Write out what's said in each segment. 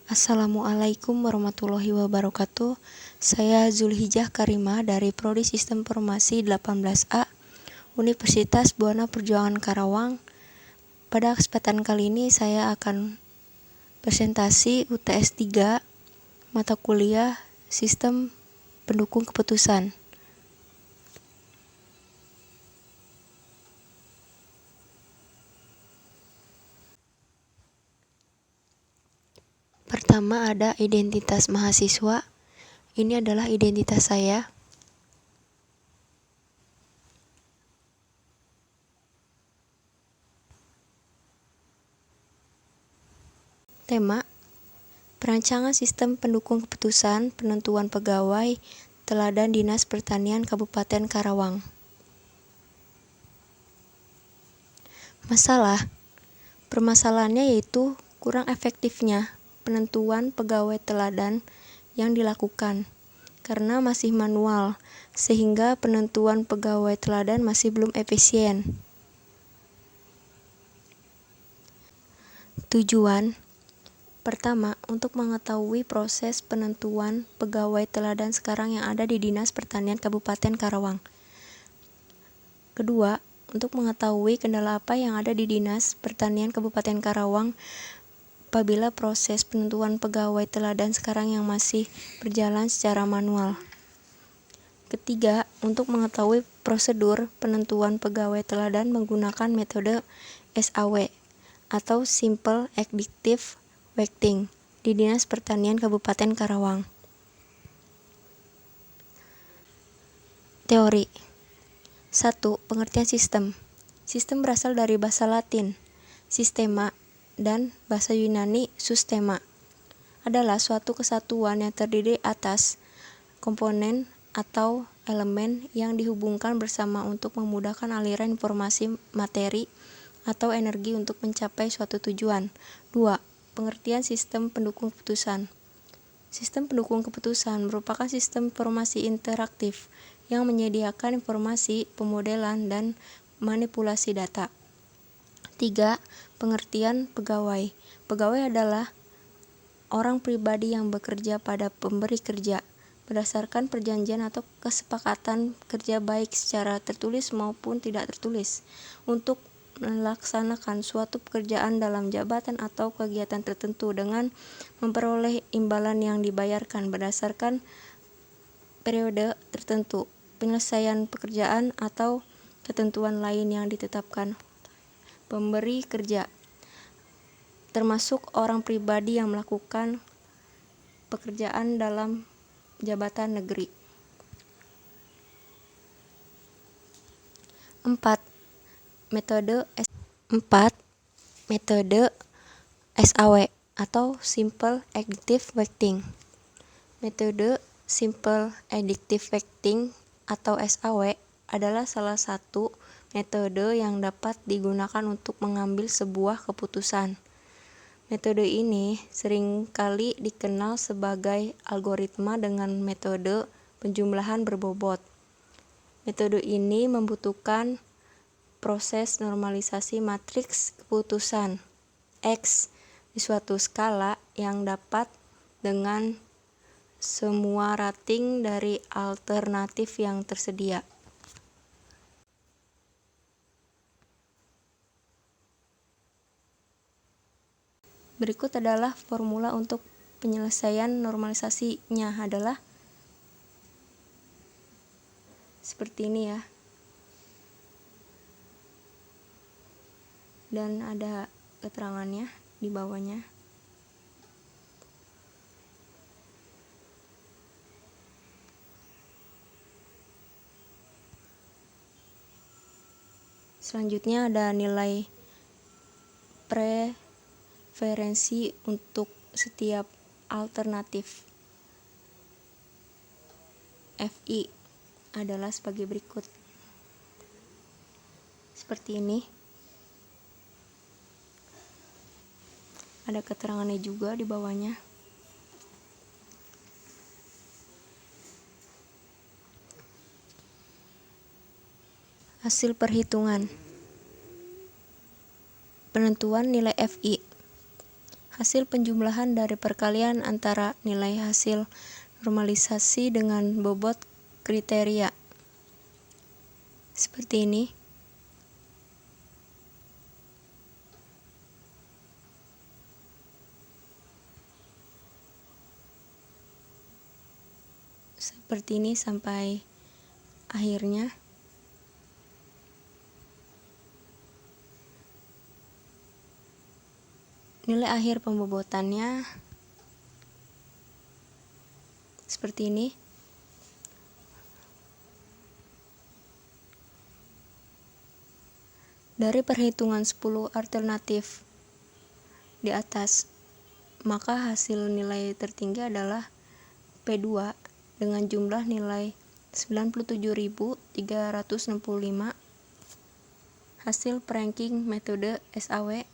Assalamualaikum warahmatullahi wabarakatuh. Saya Zulhijjah Karimah dari Prodi Sistem Informasi 18A Universitas Buana Perjuangan Karawang. Pada kesempatan kali ini saya akan presentasi UTS 3 mata kuliah Sistem Pendukung Keputusan. Pertama ada identitas mahasiswa. Ini adalah identitas saya. Tema: perancangan sistem pendukung keputusan penentuan pegawai teladan Dinas Pertanian Kabupaten Karawang. Masalah: permasalahannya yaitu kurang efektifnya penentuan pegawai teladan yang dilakukan karena masih manual, sehingga penentuan pegawai teladan masih belum efisien. Tujuan: pertama, untuk mengetahui proses penentuan pegawai teladan sekarang yang ada di Dinas Pertanian Kabupaten Karawang. Kedua, untuk mengetahui kendala apa yang ada di Dinas Pertanian Kabupaten Karawang apabila proses penentuan pegawai teladan sekarang yang masih berjalan secara manual. Ketiga, untuk mengetahui prosedur penentuan pegawai teladan menggunakan metode SAW atau Simple Additive Weighting di Dinas Pertanian Kabupaten Karawang. Teori. 1. Pengertian sistem. Sistem berasal dari bahasa Latin, sistema, dan bahasa Yunani, sustema. Adalah suatu kesatuan yang terdiri atas komponen atau elemen yang dihubungkan bersama untuk memudahkan aliran informasi materi atau energi untuk mencapai suatu tujuan. 2. Pengertian sistem pendukung keputusan. Sistem pendukung keputusan merupakan sistem informasi interaktif yang menyediakan informasi, pemodelan, dan manipulasi data. 3. Pengertian pegawai. Pegawai adalah orang pribadi yang bekerja pada pemberi kerja berdasarkan perjanjian atau kesepakatan kerja baik secara tertulis maupun tidak tertulis untuk melaksanakan suatu pekerjaan dalam jabatan atau kegiatan tertentu dengan memperoleh imbalan yang dibayarkan berdasarkan periode tertentu, penyelesaian pekerjaan atau ketentuan lain yang ditetapkan pemberi kerja, termasuk orang pribadi yang melakukan pekerjaan dalam jabatan negeri. 4. Metode SAW atau Simple Additive Weighting. Metode Simple Additive Weighting atau SAW adalah salah satu metode yang dapat digunakan untuk mengambil sebuah keputusan. Metode ini seringkali dikenal sebagai algoritma dengan metode penjumlahan berbobot. Metode ini membutuhkan proses normalisasi matriks keputusan X di suatu skala yang dapat dengan semua rating dari alternatif yang tersedia. Berikut adalah formula untuk penyelesaian normalisasinya adalah seperti ini ya. Dan ada keterangannya di bawahnya. Selanjutnya ada nilai preferensi untuk setiap alternatif. FI adalah sebagai berikut. Seperti ini. Ada keterangannya juga di bawahnya. Hasil perhitungan. Penentuan nilai FI. Hasil penjumlahan dari perkalian antara nilai hasil normalisasi dengan bobot kriteria. Seperti ini. Seperti ini sampai akhirnya. Nilai akhir pembobotannya seperti ini. Dari perhitungan 10 alternatif di atas, maka hasil nilai tertinggi adalah P2 dengan jumlah nilai 97.365 hasil ranking metode SAW.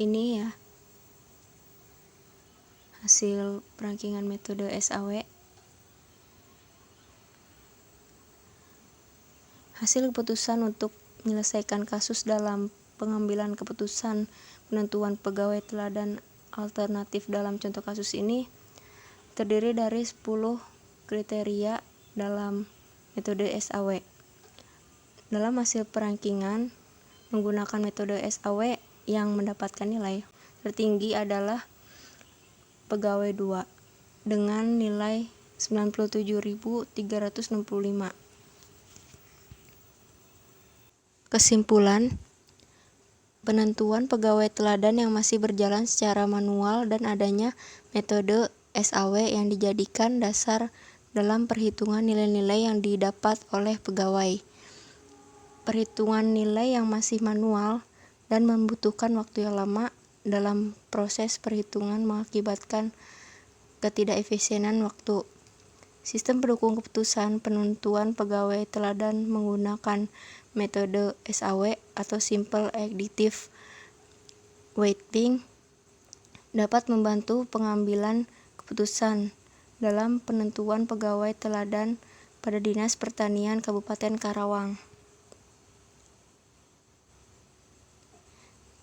Ini ya hasil perankingan metode SAW. Hasil keputusan untuk menyelesaikan kasus dalam pengambilan keputusan penentuan pegawai teladan alternatif dalam contoh kasus ini terdiri dari 10 kriteria dalam metode SAW. Dalam hasil perankingan menggunakan metode SAW yang mendapatkan nilai tertinggi adalah pegawai 2 dengan nilai 97.365. Kesimpulan, penentuan pegawai teladan yang masih berjalan secara manual dan adanya metode SAW yang dijadikan dasar dalam perhitungan nilai-nilai yang didapat oleh pegawai. Perhitungan nilai yang masih manual dan membutuhkan waktu yang lama dalam proses perhitungan mengakibatkan ketidakefisienan waktu. Sistem pendukung keputusan penentuan pegawai teladan menggunakan metode SAW atau Simple Additive Weighting dapat membantu pengambilan keputusan dalam penentuan pegawai teladan pada Dinas Pertanian Kabupaten Karawang.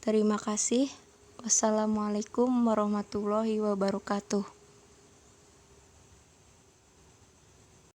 Terima kasih. Wassalamualaikum warahmatullahi wabarakatuh.